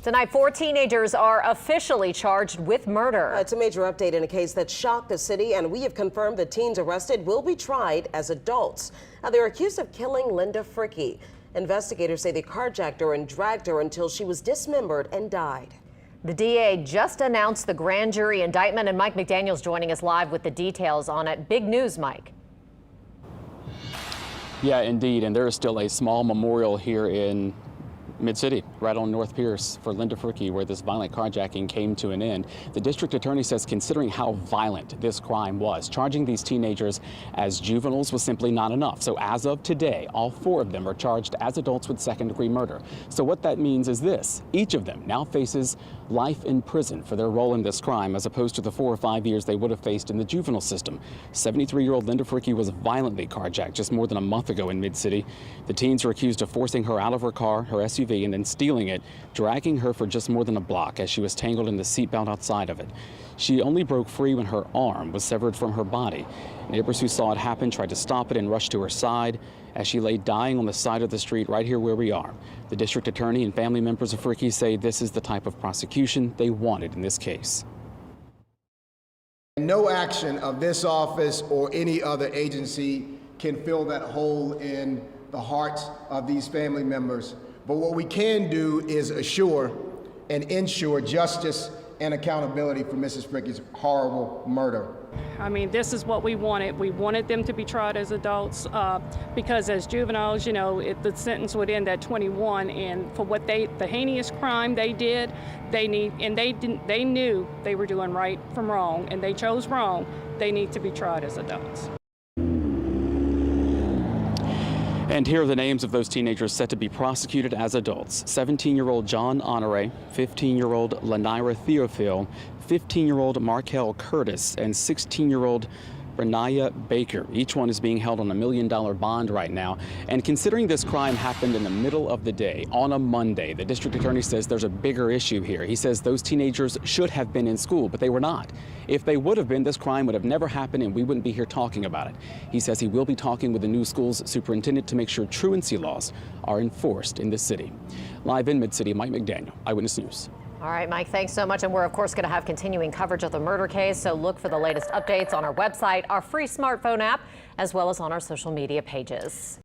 Tonight, 4 teenagers are officially charged with murder. It's a major update in a case that shocked the city, and we have confirmed the teens arrested will be tried as adults. Now, they're accused of killing Linda Frickey. Investigators say they carjacked her and dragged her until she was dismembered and died. The DA just announced the grand jury indictment, and Mike McDaniel's joining us live with the details on it. Big news, Mike. Yeah, indeed, and there is still a small memorial here in Mid-City, right on North Pierce, for Linda Frickey, where this violent carjacking came to an end. The district attorney says considering how violent this crime was, charging these teenagers as juveniles was simply not enough. So as of today, all 4 of them are charged as adults with second-degree murder. So what that means is this: each of them now faces life in prison for their role in this crime, as opposed to the 4 or 5 years they would have faced in the juvenile system. 73-year-old Linda Frickey was violently carjacked just more than a month ago in Mid-City. The teens are accused of forcing her out of her car, her SUV, and then stealing it, dragging her for just more than a block as she was tangled in the seatbelt outside of it. She only broke free when her arm was severed from her body. Neighbors who saw it happen tried to stop it and rushed to her side as she lay dying on the side of the street right here where we are. The district attorney and family members of Frickey say this is the type of prosecution they wanted in this case. No action of this office or any other agency can fill that hole in the hearts of these family members. But what we can do is assure and ensure justice and accountability for Mrs. Frickey's horrible murder. I mean, this is what we wanted. We wanted them to be tried as adults because as juveniles, you know, the sentence would end at 21, and for what the heinous crime they did, they knew they were doing right from wrong, and they chose wrong. They need to be tried as adults. And here are the names of those teenagers set to be prosecuted as adults: 17-year-old John Honore, 15-year-old Lanira Theophil, 15-year-old Markel Curtis, and 16-year-old Renaya Baker. Each one is being held on a $1 million bond right now. And considering this crime happened in the middle of the day, on a Monday, the district attorney says there's a bigger issue here. He says those teenagers should have been in school, but they were not. If they would have been, this crime would have never happened and we wouldn't be here talking about it. He says he will be talking with the new school's superintendent to make sure truancy laws are enforced in the city. Live in Mid-City, Mike McDaniel, Eyewitness News. All right, Mike, thanks so much. And we're, of course, going to have continuing coverage of the murder case. So look for the latest updates on our website, our free smartphone app, as well as on our social media pages.